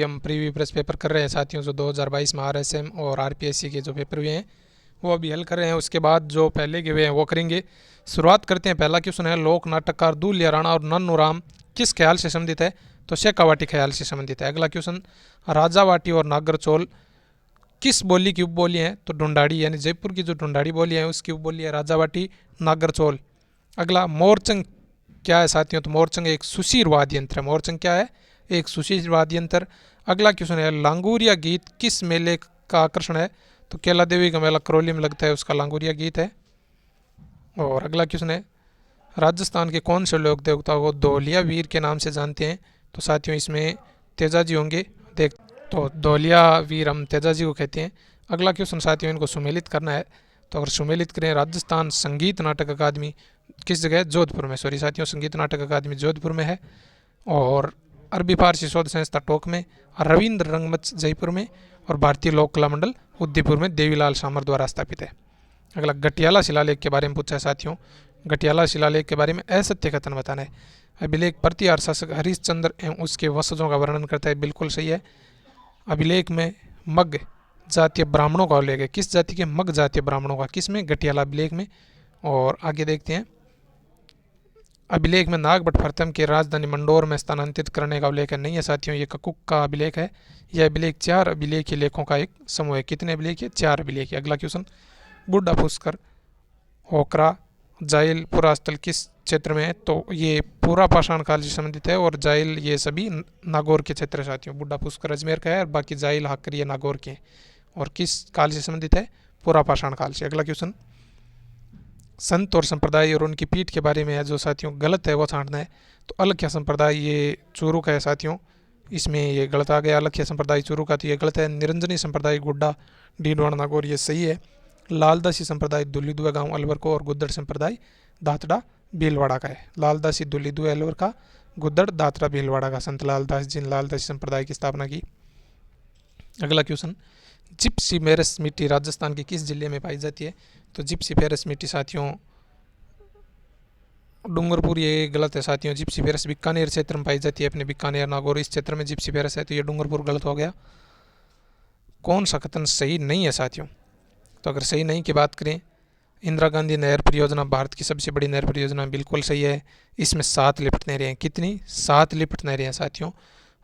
हम preview press paper कर रहे हैं साथियों, जो 2022 में आरएसएम और आरपीएससी के जो पेपर हुए हैं वो अभी हल कर रहे हैं। उसके बाद जो पहले के हुए हैं वो करेंगे। शुरुआत करते हैं। पहला क्वेश्चन है, लोक नाटककार दूल्य राणा और नन्नूराम किस ख्याल से संबंधित है? तो शेखावाटी ख्याल से संबंधित है। अगला क्वेश्चन, राजावाटी और नागरचौल किस बोली की उपबोली है? तो ढूंढाड़ी, यानी जयपुर की जो ढूंढाड़ी बोली है उसकी उपबोली है राजावाटी, नागरचौल। अगला, मोरचंग क्या है साथियों? तो मोरचंग एक सुशीर वाद्य यंत्र है। मोरचंग क्या है? एक सुशीर वाद्य यंत्र। अगला क्वेश्चन है, लांगुरिया गीत किस मेले का आकर्षण है? तो केला देवी का मेला करौली में लगता है, उसका लांगुरिया गीत है। और अगला क्वेश्चन है, राजस्थान के कौन से लोक देवता को धौलिया वीर के नाम से जानते हैं? तो साथियों इसमें तेजाजी होंगे। देख, तो धौलिया वीर हम तेजाजी को कहते हैं। अगला क्वेश्चन साथियों, इनको सुमेलित करना है। तो अगर सुमेलित करें, राजस्थान संगीत नाटक अकादमी किस जगह है? जोधपुर में। सॉरी साथियों, संगीत नाटक अकादमी जोधपुर में है। और अरबी फारसी शोध संस्था टोंक में, रविंद्र रंगमंच जयपुर में, और भारतीय लोक कला मंडल उदयपुर में देवीलाल शामर द्वारा स्थापित है। अगला, गटियाला शिलालेख के बारे में पूछा है साथियों। गटियाला शिलालेख के बारे में असत्य कथन बताना है। अभिलेख प्रतिहार शासक हरिश्चंद्र एवं उसके वंशजों का वर्णन करता है, बिल्कुल सही है। अभिलेख में मग जातीय ब्राह्मणों का उल्लेख है। किस जाति के? मग जातीय ब्राह्मणों का। किस में? गटियाला अभिलेख में। और आगे देखते हैं, अभिलेख में नागभट्ट प्रथम के राजधानी मंडोर में स्थानांतरित करने का उल्लेख है। नहीं है साथियों, ये ककुक का अभिलेख है। यह अभिलेख 4 अभिलेखीय लेखों का एक समूह है। कितने अभिलेख है? 4 अभिलेख। अगला क्वेश्चन, बुड्ढा पुष्कर, होकरा, जाइल, पुरास्थल किस क्षेत्र में है? तो ये पूरा पाषाण काल से संबंधित है, और जाइल ये सभी नागौर के क्षेत्र है साथियों। बुड्ढा पुष्कर अजमेर का है, और बाकी जाइल, हाकर ये नागौर के हैं। और किस काल से संबंधित है? पूरा पाषाण काल से। अगला क्वेश्चन, संत और संप्रदाय और उनकी पीठ के बारे में है, जो साथियों गलत है वो छांटना है। तो अलख्या संप्रदाय ये चूरू का है साथियों, इसमें ये गलत आ गया। अलख्या संप्रदाय चूरू का, तो ये गलत है। निरंजनी संप्रदाय गुड्डा, डीडवाड़ा, नागौर, ये सही है। लालदासी संप्रदाय दुल्लीदुआ गांव अलवर को, और गुद्दड़ संप्रदाय दातड़ा भीलवाड़ा का है। लालदासी दुल्लीदुआ अलवर का, गुद्दड़ दातड़ा भीलवाड़ा का। संत लालदास जी ने लालदासी संप्रदाय की स्थापना की। अगला क्वेश्चन, जिप्सी फेरस मिट्टी राजस्थान के किस जिले में पाई जाती है? तो जिप्सी फेरस मिट्टी साथियों डूंगरपुर, ये गलत है साथियों। जिप्सी फेरस बीकानेर क्षेत्र में पाई जाती है, अपने बीकानेर, नागौर इस क्षेत्र में जिप्सी फेरस है, तो ये डूंगरपुर गलत हो गया। कौन सा कथन सही नहीं है साथियों? तो अगर सही नहीं की बात करें, इंदिरा गांधी नहर परियोजना भारत की सबसे बड़ी नहर परियोजना, बिल्कुल सही है। इसमें 7 लिफ्ट नहरें हैं। कितनी? 7 लिफ्ट नहरें हैं साथियों,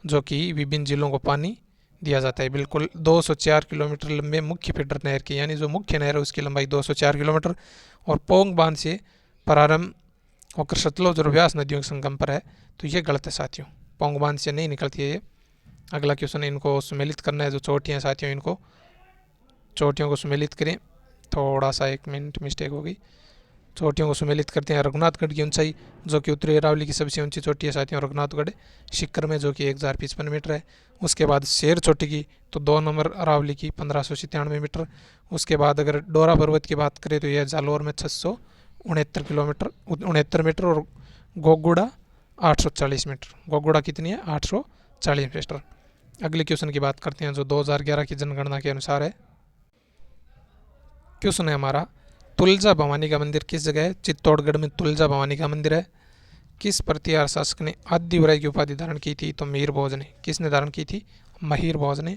जो कि विभिन्न जिलों को पानी दिया जाता है। बिल्कुल 204 किलोमीटर लंबे मुख्य फीडर नहर की, यानी जो मुख्य नहर है उसकी लंबाई 204 किलोमीटर, और पोंग बांध से प्रारंभ होकर सतलुज और व्यास नदियों के संगम पर है। तो ये गलत है साथियों, पोंग बांध से नहीं निकलती है ये। अगला क्वेश्चन, इनको सुमेलित करना है। जो चोटियाँ साथियों, इनको चोटियों को सुमेलित करें। थोड़ा सा 1 मिनट मिस्टेक हो गई। चोटियों को सुमेलित करते हैं। रघुनाथगढ़ की ऊंचाई, जो कि उत्तरी अरावली की सबसे ऊंची चोटी है साथियों, रघुनाथगढ़ शिखर में, जो कि 1055 मीटर है। उसके बाद शेर चोटी की, तो 2 नंबर अरावली की 1597 मीटर। उसके बाद अगर डोरा पर्वत की बात करें तो यह जालोर में 669 किलोमीटर 69 मीटर, और गोगुड़ा 840 मीटर। गोगुड़ा कितनी है? 840 मीटर। अगले क्वेश्चन की बात करते हैं, जो 2011 की जनगणना के अनुसार है। क्वेश्चन है हमारा, तुलजा भवानी का मंदिर किस जगह है? चित्तौड़गढ़ में तुलजा भवानी का मंदिर है। किस प्रतिहार शासक ने आदिवराय की उपाधि धारण की थी? तो मीर भोज ने। किसने धारण की थी? महिर भोज ने।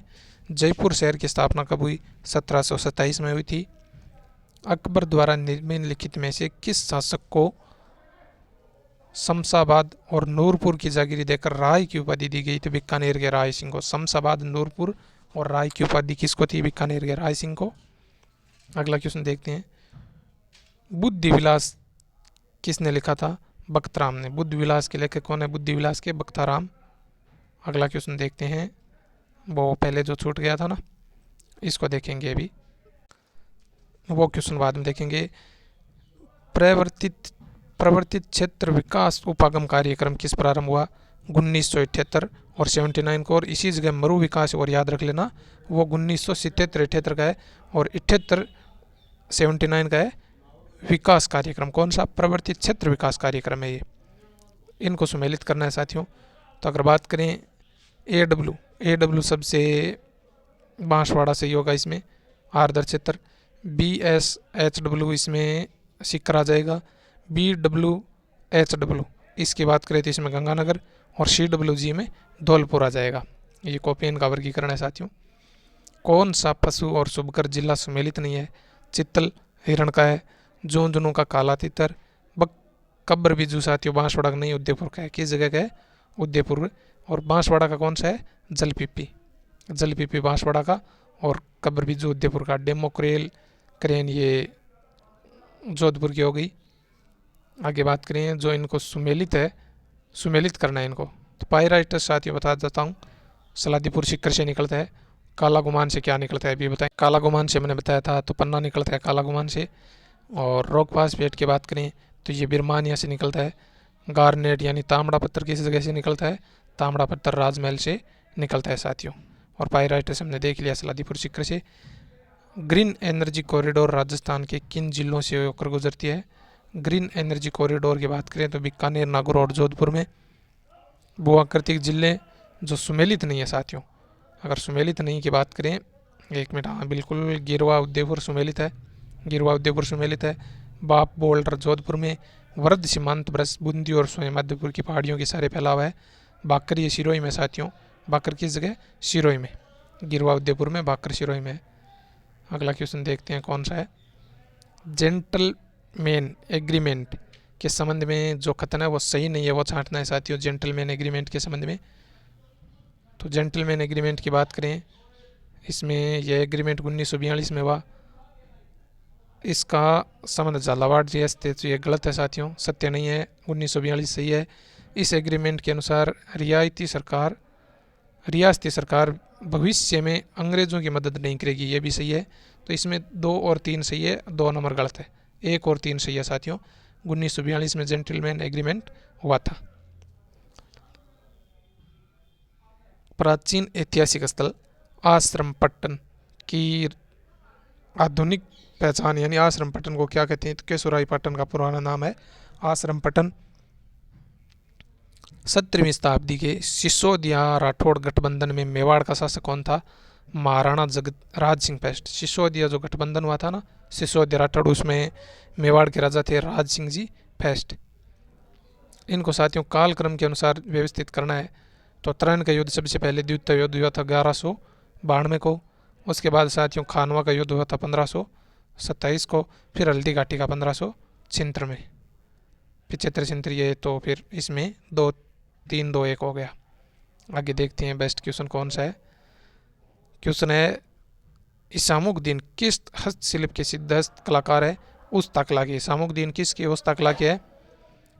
जयपुर शहर की स्थापना कब हुई? 1727 में हुई थी। अकबर द्वारा निम्नलिखित में से किस शासक को शमशाबाद और नूरपुर की जागीरी देकर राय की उपाधि दी गई? तो बीकानेर के राय सिंह को। शमशाबाद, नूरपुर और राय की उपाधि किसको थी? बीकानेर के राय सिंह को। अगला क्वेश्चन देखते हैं, बुद्धि विलास किसने लिखा था? बख्तराम ने। बुद्धि विलास के लेखक कौन है? बुद्धि विलास के बख्तराम। अगला क्वेश्चन देखते हैं, वो पहले जो छूट गया था ना, इसको देखेंगे अभी, वो क्वेश्चन बाद में देखेंगे। प्रवर्तित क्षेत्र विकास उपागम कार्यक्रम किस प्रारंभ हुआ? 1978 और 79 को, और इसी जगह मरु विकास, और याद रख लेना वो 1977-78 का है, और 78-79 का है विकास कार्यक्रम। कौन सा? प्रवर्तित क्षेत्र विकास कार्यक्रम है ये। इनको सुमेलित करना है साथियों। तो अगर बात करें AW सबसे बांसवाड़ा सही होगा इसमें, आर्द्र क्षेत्र। BSHW इसमें सिक्कर आ जाएगा। BWHW इसकी बात करें तो इसमें गंगानगर, और CWG में धौलपुर आ जाएगा। ये कॉपियन का वर्गीकरण है साथियों। कौन सा पशु और शुभकर जिला सुमेलित नहीं है? चित्तल हिरण का है, झुंझुनू का काला तितर, कब्र बीजू साथियों बांसवाड़ा का नहीं उदयपुर का है। किस जगह का है? उदयपुर। और बांसवाड़ा का कौन सा है? जलपीपी, जलपीपी बांसवाड़ा का, और कब्र बीजू उदयपुर का। डेमोक्रेल क्रेन ये जोधपुर की हो गई। आगे बात करें जो इनको सुमेलित है, सुमेलित करना है इनको, तो पायराइटस साथियों बता देता हूँ, सलादीपुर शिखर से निकलता है। काला गुमान से क्या निकलता है अभी बताएं? काला गुमान से मैंने बताया था, तो पन्ना निकलता है काला गुमान से। और रॉक फास्फेट की बात करें तो ये बिरमानिया से निकलता है। गार्नेट यानी तांबड़ा पत्थर किस जगह से निकलता है? तांबड़ा पत्थर राजमहल से निकलता है साथियों। और पायराइटस हमने देख लिया सलादीपुर शिखर से। ग्रीन एनर्जी कॉरिडोर राजस्थान के किन जिलों से होकर गुजरती है? ग्रीन एनर्जी कॉरिडोर की बात करें तो बीकानेर, नागौर और जोधपुर में। भूआकृतिक जिले जो सुमेलित नहीं है साथियों, अगर सुमेलित नहीं की बात करें, एक मिनट, हाँ बिल्कुल, गिरवा उदयपुर सुमेलित है, गिरवा उदयपुर सुमेलित है। बाप बोल्डर जोधपुर में। वृद्ध सीमांत ब्रश बूंदी और स्वयं मध्यपुर की पहाड़ियों के सारे फैला हुआ है। बाकर ये सिरोही में साथियों, बाकर किस जगह? सिरोही में, गिरवा उदयपुर में, बाकर सिरोही में। अगला क्वेश्चन देखते हैं कौन सा है। जेंटलमैन एग्रीमेंट के संबंध में जो कथन है वो सही नहीं है, वो छांटना है साथियों। जेंटलमैन एग्रीमेंट के संबंध में, तो जेंटलमैन एग्रीमेंट की बात करें, इसमें यह एग्रीमेंट 1942 में हुआ। इसका संबंध झालावाड़ जी से, तो ये गलत है साथियों, सत्य नहीं है। 1942 सही है। इस एग्रीमेंट के अनुसार रियासती सरकार भविष्य में अंग्रेज़ों की मदद नहीं करेगी, ये भी सही है। तो इसमें 2 और 3 सही है, 2 नंबर गलत है। 1 और 3 सही है साथियों। 1942 में जेंटलमैन एग्रीमेंट हुआ था। प्राचीन ऐतिहासिक स्थल आश्रमपट्टन की आधुनिक पहचान, यानी आश्रमपट्टन को क्या कहते हैं? तो केशोराई पट्टन का पुराना नाम है आश्रमपट्टन। 17वीं शताब्दी के सिसोदिया राठौड़ गठबंधन में मेवाड़ का शासक कौन था? महाराणा जगतराज सिंह फर्स्ट। सिसोदिया जो गठबंधन हुआ था ना, सिसोदिया राठौड़, उसमें मेवाड़ के राजा थे राज सिंह जी फर्स्ट। इनको साथियों कालक्रम के अनुसार व्यवस्थित करना है। तो तराइन का युद्ध सबसे पहले द्वितीय युद्ध हुआ था 1192 को। उसके बाद साथियों खानवा का युद्ध हुआ था 1527 को। फिर हल्दी घाटी का 1576 में। 75 ये, तो फिर इसमें 2-3-2-1 हो गया। आगे देखते हैं बेस्ट क्वेश्चन कौन सा है। क्वेश्चन है इसामुद्दीन किस हस्तशिल्प के सिद्ध हस्त कलाकार है? उस्ता कला की। इसामुद्दीन किसकी उस्ता कला की है?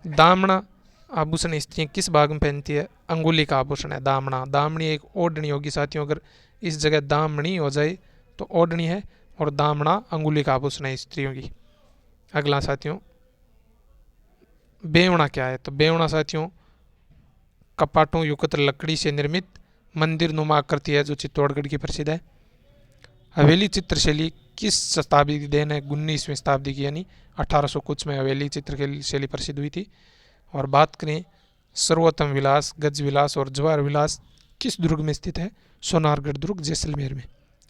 दामना आभूषण स्त्रियाँ किस भाग में पहनती है? अंगुली का आभूषण है दामना। दामनी एक ओढ़नी होगी साथियों, अगर इस जगह दामनी हो जाए तो ओढ़नी है, और दामना अंगुली का आभूषण है स्त्रियों की। अगला साथियों बेवड़ा क्या है? तो बेवड़ा साथियों कपाटों युक्त लकड़ी से निर्मित मंदिर नुमा आकृति है जो चित्तौड़गढ़ की प्रसिद्ध है। हवेली चित्रशैली किस शताब्दी की देन है? 19वीं शताब्दी की, यानी 1800 कुछ में हवेली चित्रशैली प्रसिद्ध हुई थी। और बात करें सर्वोत्तम विलास, गज विलास और जवाहर विलास किस दुर्ग में स्थित है? सोनारगढ़ दुर्ग जैसलमेर में।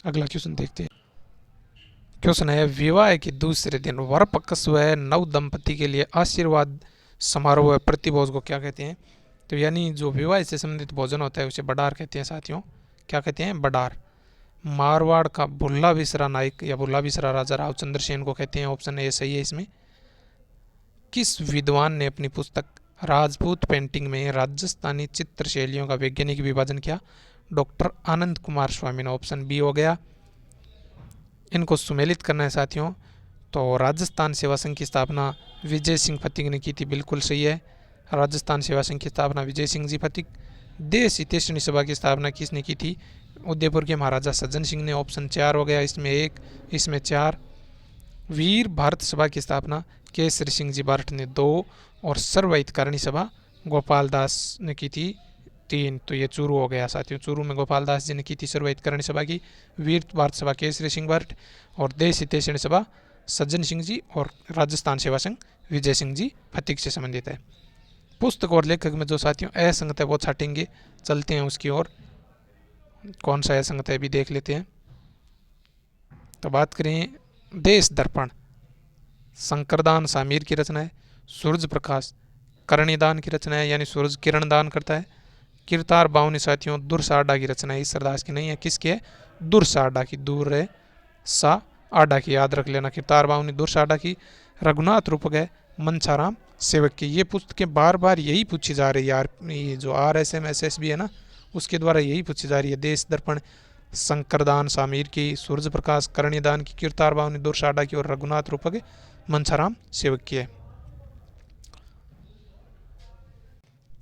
अगला क्वेश्चन देखते हैं। क्वेश्चन है विवाह के दूसरे दिन वर पक्ष व नव दंपति के लिए आशीर्वाद समारोह प्रतिभोज को क्या कहते हैं? तो यानी जो विवाह से संबंधित भोजन होता है उसे बडार कहते हैं साथियों। क्या कहते हैं? बडार। मारवाड़ का भुल्ला विसरा नायक या भुल्ला विसरा राजा रावचंद्र सेन को कहते हैं। ऑप्शन ए सही है इसमें। किस विद्वान ने अपनी पुस्तक राजपूत पेंटिंग में राजस्थानी चित्र शैलियों का वैज्ञानिक विभाजन किया? डॉक्टर आनंद कुमार स्वामी ने। ऑप्शन बी हो गया। इनको सुमेलित करना है साथियों। तो राजस्थान सेवा संघ की स्थापना विजय सिंह फतिक ने की थी, बिल्कुल सही है। राजस्थान सेवा संघ की स्थापना विजय सिंह जी फतिक। देश हितैषणी सभा की स्थापना किसने की थी? उदयपुर के महाराजा सज्जन सिंह ने। ऑप्शन 4 हो गया, इसमें 1, इसमें 4। वीर भारत सभा की स्थापना केसरी सिंह जी बारठ ने 2, और सर्व हितकारिणी सभा गोपाल दास ने की थी 3। तो ये चूरू हो गया साथियों। चूरू में गोपाल दास जी ने की थी सर्व हितकारिणी सभा की। वीर भारत सभा केसरी सिंह बारठ, और देश हितैषणी सभा सज्जन सिंह जी, और राजस्थान सेवा संघ विजय सिंह जी फतिक से संबंधित है। पुस्तक और लेखक में जो साथियों असंगत है वो छाटेंगे। चलते हैं उसकी ओर। कौन सा असंगत है भी देख लेते हैं। तो बात करें देश दर्पण शंकरदान सामीर की रचना है। सूरज प्रकाश करणीदान की रचना है, यानी सूरज किरण दान करता है। किरतार बावनी साथियों दुर्साडा की रचना है, ईसरदास की नहीं है, किसकी है? दुर्साडा की, दूर है सा आडा की, याद रख लेना, किरतार बावनी दुर्साडा की। रघुनाथ रूपक है मनसाराम सेवक की। ये पुस्तकें बार बार यही पूछी जा रही है यार, ये जो RSM SSB है ना, उसके द्वारा यही पूछी जा रही है। देश दर्पण शंकरदान सामीर की, सूर्य प्रकाश करणीदान की, किरतार बावनी दुर्साडा की और रघुनाथ रूपक मनसाराम सेवक की है।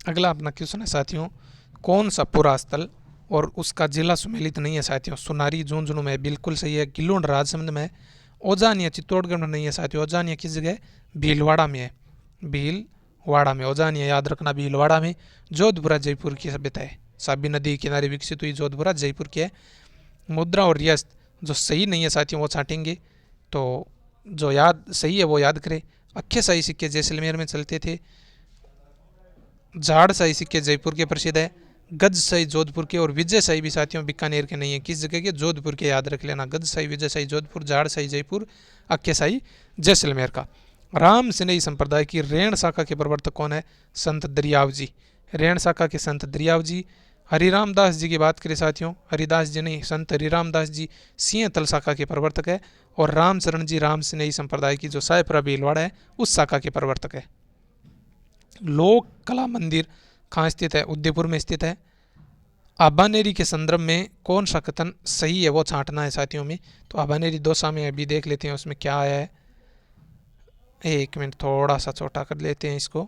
अगला अपना क्वेश्चन है साथियों, कौन सा पुरा स्थल और उसका जिला सुमेलित नहीं है साथियों? सुनारी झुंझुनू में, बिल्कुल सही है। गिलोड राजसमंद में। ओजानिया चित्तौड़गढ़ में नहीं है साथियों। ओजानिया किस जगह है? भीलवाड़ा में है, भीलवाड़ा में। ओजानिया याद रखना, भीलवाड़ा में। जोधपुरा जयपुर की सभ्यता है, साबी नदी के किनारे विकसित हुई जोधपुरा जयपुर की है। मुद्रा और रियासत जो सही नहीं है साथियों वो छाटेंगे, तो जो याद सही है वो याद करें। अक्खे शाही सिक्के जैसलमेर में चलते थे। झाड़ शाही सिक्के जयपुर के प्रसिद्ध है। गज शाही जोधपुर के, और विजय शाही भी साथियों बीकानेर के नहीं है, किस जगह के? जोधपुर के, याद रख लेना। गज शाही, विजय शाही जोधपुर, झाड़ शाही जयपुर, अक्खे शाही जैसलमेर का। राम स्नेही संप्रदाय की रेण शाखा के प्रवर्तक कौन है? संत दरियाव जी। रेण शाखा के संत दरियाव जी। हरिराम दास जी की बात करें साथियों, हरिदास जी नहीं, संत हरिराम दास जी सिंहतल शाखा के प्रवर्तक है। और रामचरण जी राम स्नेही संप्रदाय की जो सायपुरा भीलवाड़ा है उस शाखा के प्रवर्तक है। लोक कला मंदिर कहाँ स्थित है? उदयपुर में स्थित है। आबानेरी के संदर्भ में कौन सा कथन सही है वो छांटना है साथियों में। तो आबानेरी दोसा में अभी देख लेते हैं उसमें क्या आया है। एक मिनट, थोड़ा सा छोटा कर लेते हैं इसको।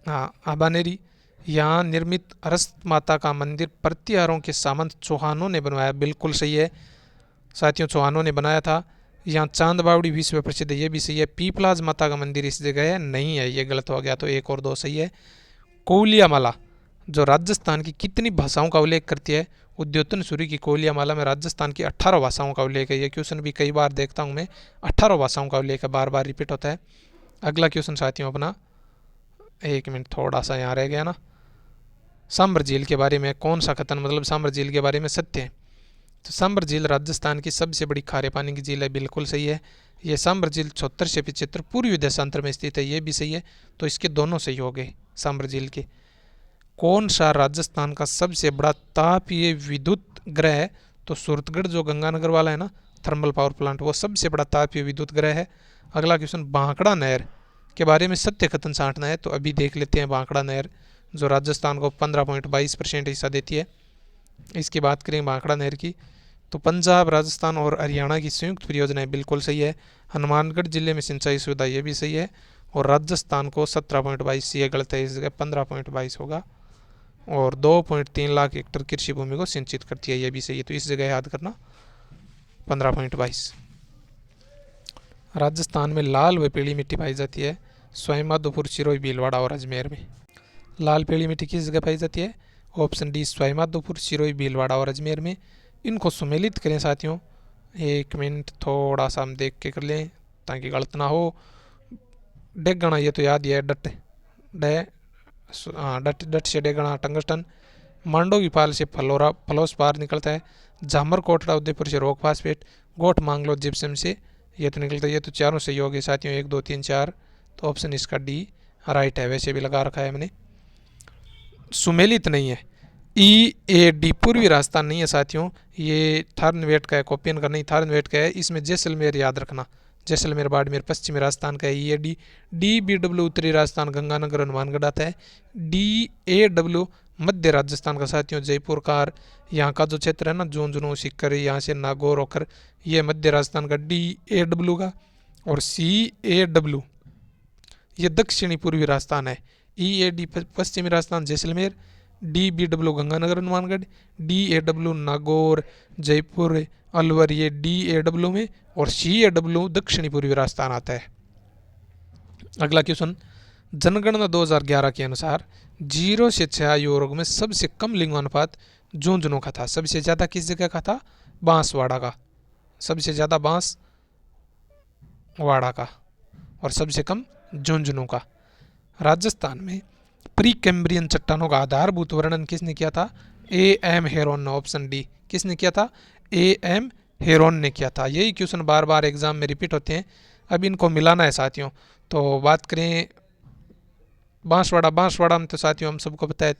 हाँ, आबानेरी, यहाँ निर्मित अरस्त माता का मंदिर प्रतिहारों के सामंत चौहानों ने बनवाया, बिल्कुल सही है साथियों, चौहानों ने बनाया था। यहाँ चांद बावड़ी विश्व प्रसिद्ध है, ये भी सही है। पीपलाज माता का मंदिर इस जगह है, नहीं है, ये गलत हो गया, तो 1 और 2 सही है। कोलियामाला जो राजस्थान की कितनी भाषाओं का उल्लेख करती है? उद्योतन सूरी की कोलियामाला में राजस्थान की 18 भाषाओं का उल्लेख है। ये क्वेश्चन भी कई बार देखता हूँ मैं, 18 भाषाओं का उल्लेख है, बार बार रिपीट होता है। अगला क्वेश्चन साथियों अपना, 1 मिनट, थोड़ा सा यहाँ रह गया ना। सांबर झील के बारे में कौन सा कथन मतलब सांबर झील के बारे में सत्य है? तो सांबर झील राजस्थान की सबसे बड़ी खारे पानी की झील है, बिल्कुल सही है। ये सांबर झील 76 से 75 पूर्वी देशांतर में स्थित है, ये भी सही है। तो इसके दोनों सही हो गए सांबर झील के। कौन सा राजस्थान का सबसे बड़ा तापीय विद्युत ग्रह है? तो सूरतगढ़ जो गंगानगर वाला है ना थर्मल पावर प्लांट, वो सबसे बड़ा तापीय विद्युत ग्रह है। अगला क्वेश्चन, भांकड़ा नहर के बारे में सत्य कथन छांटना है। तो अभी देख लेते हैं भांकड़ा नहर जो राजस्थान को 15.22% हिस्सा देती है, इसकी बात करें भांकड़ा नहर की। तो पंजाब, राजस्थान और हरियाणा की संयुक्त परियोजना है, बिल्कुल सही है। हनुमानगढ़ जिले में सिंचाई सुविधा, ये भी सही है। और राजस्थान को 17.22, ये गलत है, इस जगह 15.22 होगा। और 2.3 लाख हेक्टेयर कृषि भूमि को सिंचित करती है, ये भी सही है। तो इस जगह याद करना 15.22। राजस्थान में लाल व पीली मिट्टी पाई जाती है, सवाईमाधोपुर, सिरोही, भीलवाड़ा और अजमेर में। लाल पीली मिट्टी किस जगह पाई जाती है? ऑप्शन डी, सवाईमाधोपुर, सिरोही, भीलवाड़ा और अजमेर में। इनको सुमेलित करें साथियों, 1 मिनट, थोड़ा सा हम देख के कर लें ताकि गलत ना हो। डेगना, ये तो याद ही है, डट डट से डेगना टंगस्टन। मांडो की पाल से फलोस्पार निकलता है। झामर कोटड़ा उदयपुर से रॉक फास्फेट। गोट मांगलो जिप्सम से ये तो निकलता है। ये तो चारों सही हो गए साथियों, 1 2 3 4। तो ऑप्शन इसका डी राइट है, वैसे भी लगा रखा है मैंने। सुमेलित नहीं है, EAD पूर्वी राजस्थान नहीं है साथियों, ये थारनवेट का है, कोपियन का नहीं, थारनवेट का है। इसमें जैसलमेर याद रखना, जैसलमेर बाड़मेर पश्चिमी राजस्थान का है EAD। DBW उत्तरी राजस्थान गंगानगर हनुमानगढ़ आता है। DAW मध्य राजस्थान का साथियों जयपुर कार, यहाँ का जो क्षेत्र है ना झुंझुनू सीकर, यहाँ से नागौर होकर, ये मध्य राजस्थान का DAW का। और CAW ये दक्षिणी पूर्वी राजस्थान है। EAD पश्चिमी राजस्थान जैसलमेर, DBW गंगानगर हनुमानगढ़, DAW नागौर, जयपुर, अलवर, ये DAW में। और CAW दक्षिणी पूर्वी राजस्थान आता है। अगला क्वेश्चन, जनगणना 2011 के अनुसार 0 से 6 आयु वर्ग में सबसे कम लिंगानुपात झुंझुनू का था। सबसे ज़्यादा किस जगह का था? बांसवाड़ा का, सबसे ज़्यादा बांसवाड़ा का, और सबसे कम झुंझुनू का। राजस्थान में प्री कैम्ब्रियन चट्टानों का आधारभूत वर्णन किसने किया था? AM हेरोन ने, ऑप्शन डी। किसने किया था? AM हेरोन ने किया था। यही क्वेश्चन बार बार एग्जाम में रिपीट होते हैं, अब इनको मिलाना है साथियों। तो बात करें बांसवाड़ा में तो साथियों हम सबको पता है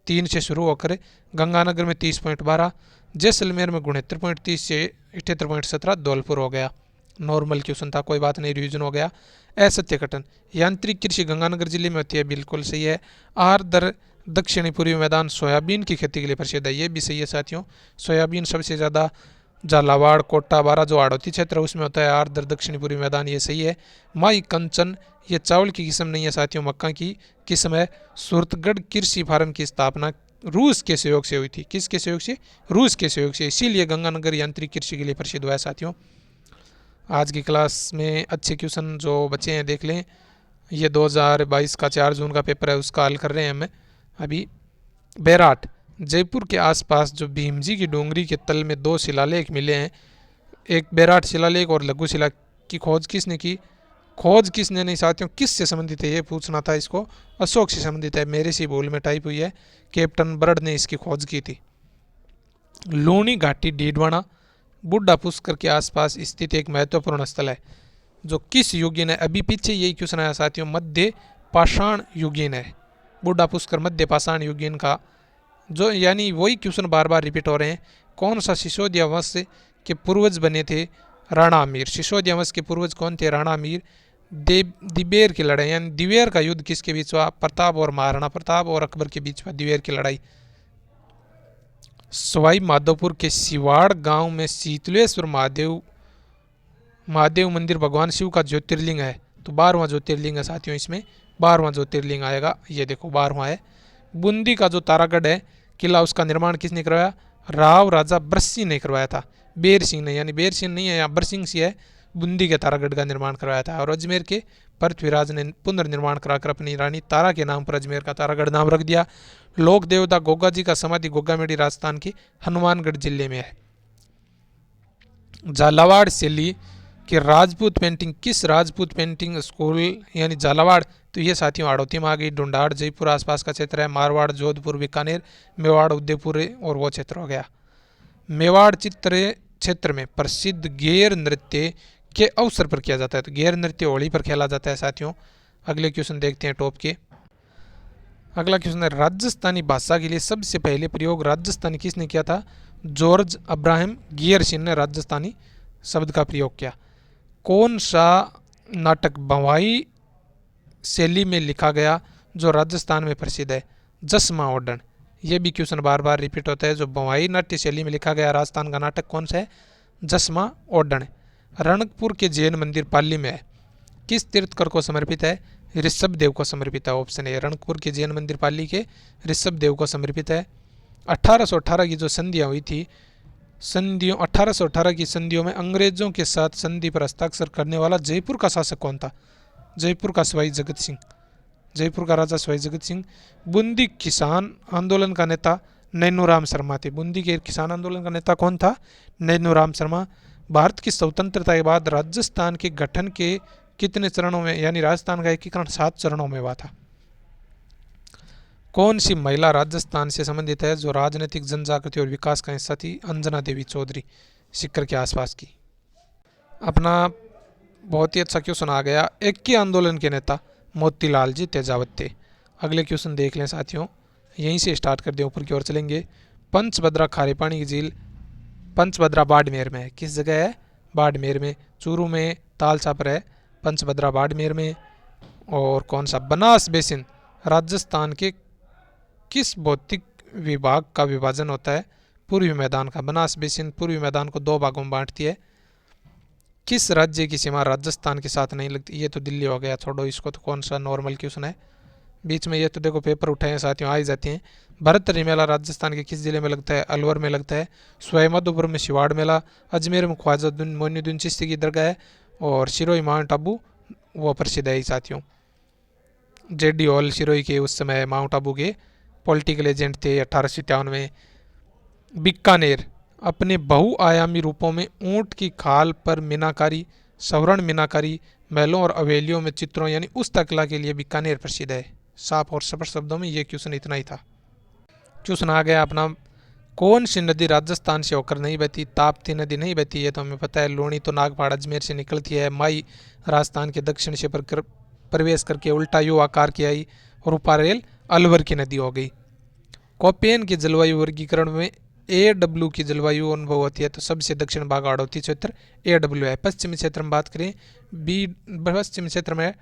3 से शुरू होकर गंगानगर में 30.12, जैसलमेर में 69.30 से 78.17 धौलपुर हो गया। नॉर्मल क्वेश्चन था, कोई बात नहीं, रिवीजन हो गया। असत्य कथन, यांत्रिक कृषि गंगानगर जिले में होती है, बिल्कुल सही है। आहार दर दक्षिणी पूर्वी मैदान सोयाबीन की खेती के लिए प्रसिद्ध है, ये भी सही है साथियों। सोयाबीन सबसे ज़्यादा झालावाड़, कोटा, बारा जो हाड़ौती क्षेत्र है उसमें होता है। आहार दर दक्षिणी पूर्वी मैदान, ये सही है। माई कंचन, ये चावल की किस्म नहीं है साथियों, मक्का की किस्म है। सूरतगढ़ कृषि फार्म की स्थापना रूस के सहयोग से हुई थी। किसके सहयोग से? रूस के सहयोग से, इसीलिए गंगानगर यांत्रिक कृषि के लिए प्रसिद्ध हुआ है साथियों। आज की क्लास में अच्छे क्वेश्चन जो बचे हैं देख लें। ये 2022 का 4 जून का पेपर है, उसका हल कर रहे हैं हमें अभी। बैराट, जयपुर के आसपास जो भीमजी की डोंगरी के तल में 2 शिलालेख मिले हैं, एक बैराट शिलालेख और लघु शिला की खोज किसने की? खोज किसने नहीं साथियों, किस से संबंधित है ये पूछना था इसको। अशोक से संबंधित है, मेरे से भूल में टाइप हुई है। कैप्टन बर्ड ने इसकी खोज की थी। लूणी घाटी डीडवाना बुड्ढा पुष्कर के आसपास स्थित एक महत्वपूर्ण स्थल है, जो किस युगीन है? अभी पीछे यही क्वेश्चन आया साथियों, मध्य पाषाण युगीन है। बुड्ढा पुष्कर मध्य पाषाण युगीन का जो, यानी वही क्वेश्चन बार बार रिपीट हो रहे हैं। कौन सा सिसोदिया वंश के पूर्वज बने थे? राणा अमीर। सिसोदिया वंश के पूर्वज कौन थे? राणा अमीर। दिवेर की लड़ाई, यानी दिवेर का युद्ध किसके बीच हुआ? प्रताप और महाराणा प्रताप और अकबर के बीच हुआ दिवेर की लड़ाई। सवाई माधोपुर के सिवाड़ गांव में शीतलेश्वर महादेव मंदिर भगवान शिव का ज्योतिर्लिंग है, तो 12वां ज्योतिर्लिंग है साथियों, इसमें 12वां ज्योतिर्लिंग आएगा। ये देखो 12वां है। बूंदी का जो तारागढ़ है किला, उसका निर्माण किसने करवाया? राव राजा बरसिंह ने करवाया था, बेर सिंह ने, यानी बेर सिंह नहीं है यहाँ, बरसिंह सिंह है। बूंदी के तारागढ़ का निर्माण करवाया था। और अजमेर के पृथ्वीराज ने पुनर्निर्माण कराकर अपनी रानी तारा के नाम पर अजमेर का तारागढ़ नाम रख दिया। लोक देवता गोगा जी का समाधि गोगामेड़ी राजस्थान के हनुमानगढ़ जिले में है। झालावाड़ शैली कि राजपूत पेंटिंग किस राजपूत पेंटिंग स्कूल, यानी झालावाड़, तो ये साथियों हाड़ौती में आ गई। ढूंढाड़ जयपुर आसपास का क्षेत्र है। मारवाड़ जोधपुर बीकानेर, मेवाड़ उदयपुर और वो क्षेत्र हो गया। मेवाड़ चित्र क्षेत्र में प्रसिद्ध गेर नृत्य के अवसर पर किया जाता है, तो गेर नृत्य होली पर खेला जाता है साथियों। अगले क्वेश्चन देखते हैं टॉप के। अगला क्वेश्चन है, राजस्थानी भाषा के लिए सबसे पहले प्रयोग राजस्थानी किसने किया था? जॉर्ज अब्राहम गियरसिन ने राजस्थानी शब्द का प्रयोग किया। कौन सा नाटक बंवाई शैली में लिखा गया जो राजस्थान में प्रसिद्ध है? जसमा ओडन। ये भी क्वेश्चन बार बार रिपीट होता है। जो बंवाई नाट्य शैली में लिखा गया राजस्थान का नाटक कौन सा है? जसमा ओडन। रणकपुर के जैन मंदिर पाली में है, किस तीर्थकर को समर्पित है? ऋषभ देव को समर्पित है। ऑप्शन ए, रणकपुर के जैन मंदिर पाली के ऋषभ देव को समर्पित है। 1818 की जो संधियाँ हुई थी, 1818 की संधियों में अंग्रेजों के साथ संधि पर हस्ताक्षर करने वाला जयपुर का शासक कौन था? जयपुर का सवाई जगत सिंह, जयपुर का राजा सवाई जगत सिंह। बूंदी किसान आंदोलन का नेता नैनूराम शर्मा थे। बूंदी के किसान आंदोलन का नेता कौन था? नैनूराम शर्मा। भारत की स्वतंत्रता के बाद राजस्थान के गठन के कितने चरणों में, यानी राजस्थान का एकीकरण 7 चरणों में हुआ था। कौन सी महिला राजस्थान से संबंधित है जो राजनीतिक जनजागृति और विकास का हिस्सा थी? अंजना देवी चौधरी, सीकर के आसपास की। अपना बहुत ही अच्छा क्वेश्चन आ गया। एक्के आंदोलन के नेता मोतीलाल जी तेजावत थे। अगले क्वेश्चन देख लें साथियों, यहीं से स्टार्ट कर दें, ऊपर की ओर चलेंगे। पंचभद्रा खारे पानी की झील पंचभद्रा बाड़मेर में है। किस जगह है? बाड़मेर में। चूरू में तालचा पर है, पंचभद्रा बाड़मेर में। और कौन सा? बनास बेसिन राजस्थान के किस भौतिक विभाग का विभाजन होता है? पूर्वी मैदान का। बनास बेसिन पूर्वी मैदान को 2 भागों में बांटती है। किस राज्य की सीमा राजस्थान के साथ नहीं लगती? ये तो दिल्ली हो गया, छोड़ो इसको, तो कौन सा नॉर्मल क्वेश्चन है बीच में। ये तो देखो पेपर उठाए हैं साथियों, आ ही जाती हैं। भरतरी मेला राजस्थान के किस जिले में लगता है? अलवर में लगता है। सवाईमाधोपुर में शिवाड़ मेला। अजमेर में ख्वाजा मोइनुद्दीन चिश्ती की दरगाह है। और सिरोही माउंट आबू वो प्रसिद्ध है साथियों। जेडी हॉल सिरोही के उस समय माउंट आबू के पॉलिटिकल एजेंट थे 1857 में। बीकानेर अपने बहुआयामी रूपों में ऊंट की खाल पर मीनाकारी, सवर्ण मीनाकारी, महलों और हवेलियों में चित्रों, यानी उस्ता कला के लिए बीकानेर प्रसिद्ध है। साफ और स्पष्ट शब्दों में ये क्वेश्चन इतना ही था। क्वेश्चन आ गया अपना, कौन सी नदी राजस्थान से होकर नहीं बहती? ताप्ती नदी नहीं बहती, ये तो हमें पता है। लूणी तो नागपाड़ अजमेर से निकलती है। माई राजस्थान के दक्षिण से प्रवेश करके उल्टा यू आकार की आई। और उपारेल अलवर की नदी हो गई। कोपेन की जलवायु वर्गीकरण में AW की जलवायु अनुभव होती है, तो सबसे दक्षिण भाग आड़ोती क्षेत्र AW है। पश्चिमी क्षेत्र में बात करें पश्चिमी क्षेत्र में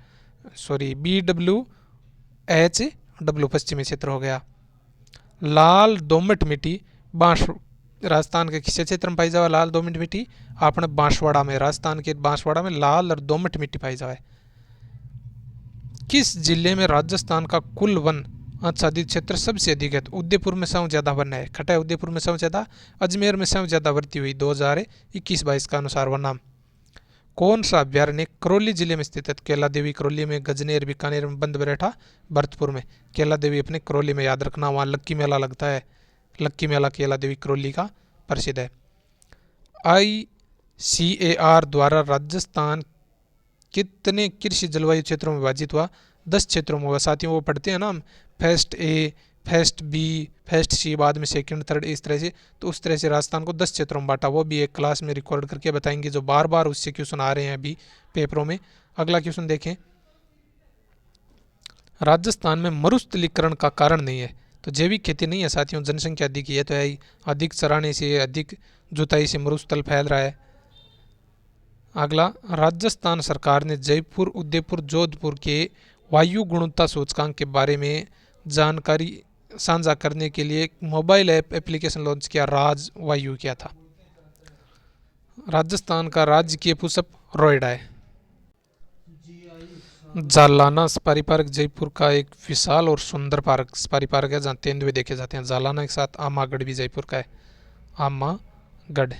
BWHW पश्चिमी क्षेत्र हो गया। लाल दोमट मिट्टी बांस राजस्थान के किस क्षेत्र में पाई जावे? लाल दोमट मिट्टी अपने बांसवाड़ा में, राजस्थान के बांसवाड़ा में लाल और दोमट मिट्टी पाई जावे। किस जिले में राजस्थान का कुल वन आच्छादित क्षेत्र सबसे अधिक है? तो उदयपुर में सबसे ज्यादा वन है, खटा है उदयपुर में सबसे ज्यादा, अजमेर में सबसे ज्यादा बढ़ती हुई 2021-22 का अनुसार वन नाम। कौन सा अभ्यारण्य करौली जिले में स्थित है? केला देवी करौली में, गजनेर बीकानेर में, बंद बरेठा भरतपुर में। केला देवी अपने करौली में, याद रखना, वहाँ लक्की मेला लगता है। लक्की मेला केला देवी करौली का प्रसिद्ध है। ICAR द्वारा राजस्थान कितने कृषि जलवायु क्षेत्रों में विभाजित हुआ? 10 क्षेत्रों में हुआ। साथियों वो पढ़ते हैं ना हम, fest A, fest B, fest C, बाद में सेकंड थर्ड, इस तरह से। तो उस तरह से राजस्थान को 10 क्षेत्रों में बांटा। वो भी एक क्लास में रिकॉर्ड करके बताएंगे, जो बार बार उससे क्वेश्चन आ रहे हैं अभी पेपरों में। अगला क्वेश्चन देखें, राजस्थान में मरुस्थलीकरण का कारण नहीं है? तो जैविक खेती नहीं है साथियों, जनसंख्या अधिक है, तो है अधिक चराने से, अधिक जुताई से मरुस्थल फैल रहा है। अगला, राजस्थान सरकार ने जयपुर, उदयपुर, जोधपुर के वायु गुणवत्ता सूचकांक के बारे में जानकारी साझा करने के लिए एक मोबाइल ऐप एप्लीकेशन लॉन्च किया। राज वायु क्या था? राजस्थान का राजकीय पुष्प रोइडा है। जालाना सफारी पार्क जयपुर का एक विशाल और सुंदर पार्क सफारी पार्क है, जहाँ तेंदुए देखे जाते हैं। जालाना के साथ आमागढ़ भी जयपुर का है, आमागढ़।